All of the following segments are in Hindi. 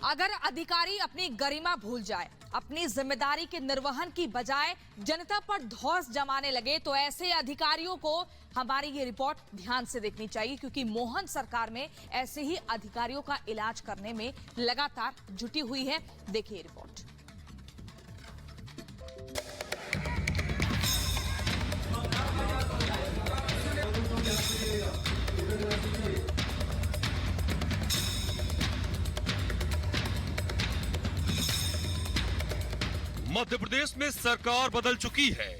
अगर अधिकारी अपनी गरिमा भूल जाए, अपनी जिम्मेदारी के निर्वहन की बजाय जनता पर धौंस जमाने लगे, तो ऐसे अधिकारियों को हमारी ये रिपोर्ट ध्यान से देखनी चाहिए, क्योंकि मोहन सरकार में ऐसे ही अधिकारियों का इलाज करने में लगातार जुटी हुई है। देखिए रिपोर्ट। मध्य प्रदेश में सरकार बदल चुकी है,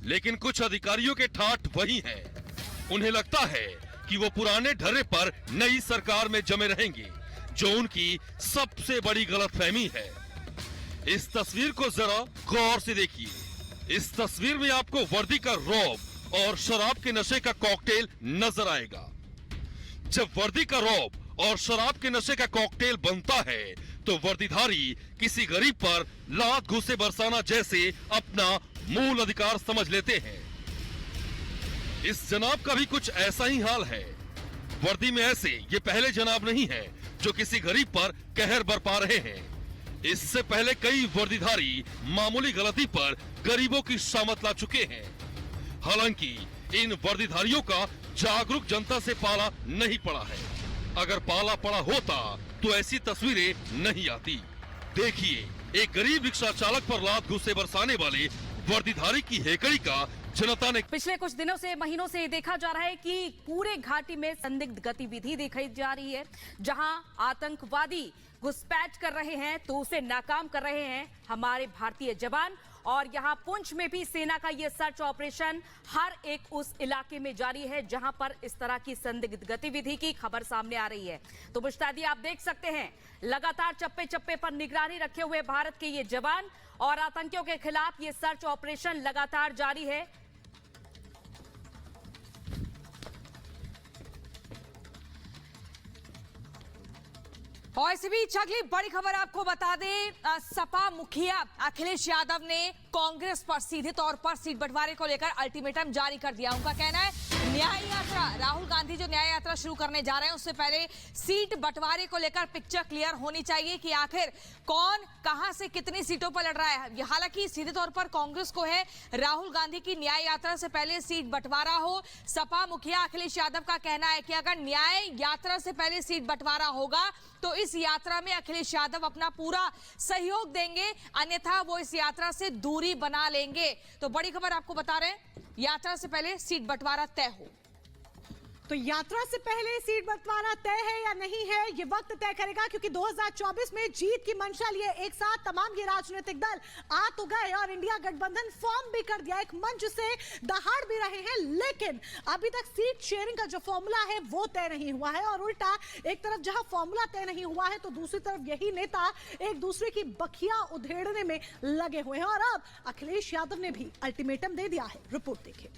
लेकिन कुछ अधिकारियों के ठाठ वही हैं। उन्हें लगता है कि वो पुराने ढर्रे पर नई सरकार में जमे रहेंगे, जो उनकी सबसे बड़ी गलतफहमी है। इस तस्वीर को जरा गौर से देखिए। इस तस्वीर में आपको वर्दी का रौब और शराब के नशे का कॉकटेल नजर आएगा। जब वर्दी का रौब और शराब के नशे का कॉकटेल बनता है, तो वर्दीधारी किसी गरीब पर लात घूंसे बरसाना जैसे अपना मूल अधिकार समझ लेते हैं। इस जनाब का भी कुछ ऐसा ही हाल है। वर्दी में ऐसे ये पहले जनाब नहीं है जो किसी गरीब पर कहर बरपा रहे हैं। इससे पहले कई वर्दीधारी मामूली गलती पर गरीबों की शामत ला चुके हैं। हालांकि इन वर्दीधारियों का जागरूक जनता से पाला नहीं पड़ा है। अगर पाला पड़ा होता तो ऐसी तस्वीरें नहीं आती। देखिए, एक गरीब रिक्शा चालक पर लात घूंसे बरसाने वाले वर्दीधारी की हेकड़ी का जनता ने पिछले कुछ दिनों से, महीनों से देखा जा रहा है कि पूरे घाटी में संदिग्ध गतिविधि दिखाई जा रही है। जहां आतंकवादी घुसपैठ कर रहे हैं तो उसे नाकाम कर रहे हैं हमारे भारतीय जवान। और यहां पुंछ में भी सेना का यह सर्च ऑपरेशन हर एक उस इलाके में जारी है जहां पर इस तरह की संदिग्ध गतिविधि की खबर सामने आ रही है। तो मुश्तादी, आप देख सकते हैं लगातार चप्पे चप्पे पर निगरानी रखे हुए भारत के ये जवान और आतंकियों के खिलाफ ये सर्च ऑपरेशन लगातार जारी है। और इसी बीच अगली बड़ी खबर आपको बता दें, सपा मुखिया अखिलेश यादव ने कांग्रेस पर सीधे तौर पर सीट बंटवारे को लेकर अल्टीमेटम जारी कर दिया। उनका कहना है न्याय यात्रा, राहुल गांधी जो न्याय यात्रा शुरू करने जा रहे हैं उससे पहले सीट बंटवारे को लेकर पिक्चर क्लियर होनी चाहिए कि आखिर कौन कहां से कितनी सीटों पर लड़ रहा है। हालांकि सीधे तौर पर कांग्रेस को है राहुल गांधी की न्याय यात्रा से पहले सीट बंटवारा हो। सपा मुखिया अखिलेश यादव का कहना है कि अगर न्याय यात्रा से पहले सीट बंटवारा होगा तो इस यात्रा में अखिलेश यादव अपना पूरा सहयोग देंगे, अन्यथा वो इस यात्रा से दूरी बना लेंगे। तो बड़ी खबर आपको बता रहे हैं, यात्रा से पहले सीट बंटवारा तय हो। तो यात्रा से पहले सीट बंटवारा तय है या नहीं है, ये वक्त तय करेगा, क्योंकि 2024 में जीत की मंशा लिए एक साथ तमाम ये राजनीतिक दल आ तो गए और इंडिया गठबंधन फॉर्म भी कर दिया, एक मंच से दहाड़ भी रहे हैं। लेकिन अभी तक सीट शेयरिंग का जो फॉर्मूला है वो तय नहीं हुआ है। और उल्टा एक तरफ जहां फॉर्मूला तय नहीं हुआ है तो दूसरी तरफ यही नेता एक दूसरे की बखिया उधेड़ने में लगे हुए हैं। और अब अखिलेश यादव ने भी अल्टीमेटम दे दिया है। रिपोर्ट देखिए।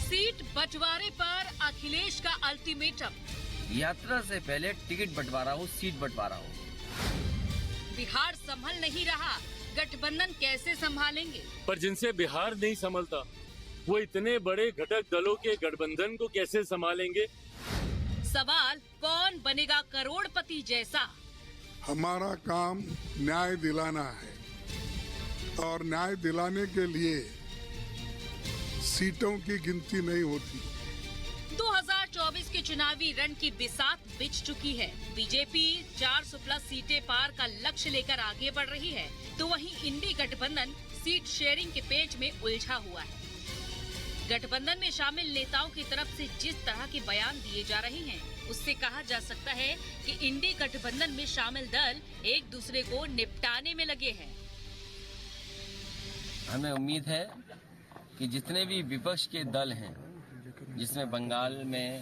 सीट बंटवारे पर अखिलेश का अल्टीमेटम। यात्रा से पहले टिकट बंटवारा हो, सीट बंटवारा हो। बिहार संभल नहीं रहा, गठबंधन कैसे संभालेंगे? पर जिनसे बिहार नहीं संभलता, वो इतने बड़े घटक दलों के गठबंधन को कैसे संभालेंगे? सवाल, कौन बनेगा करोड़पति जैसा? हमारा काम न्याय दिलाना है और न्याय दिलाने के लिए सीटों की गिनती नहीं होती। 2024 के चुनावी रण की बिसात बिछ चुकी है। बीजेपी 400 प्लस सीटें पार का लक्ष्य लेकर आगे बढ़ रही है, तो वहीं इंडी गठबंधन सीट शेयरिंग के पेच में उलझा हुआ है। गठबंधन में शामिल नेताओं की तरफ से जिस तरह के बयान दिए जा रहे हैं, उससे कहा जा सकता है कि इंडी गठबंधन में शामिल दल एक दूसरे को निपटाने में लगे हैं। हमें उम्मीद है कि जितने भी विपक्ष के दल हैं, जिसमें बंगाल में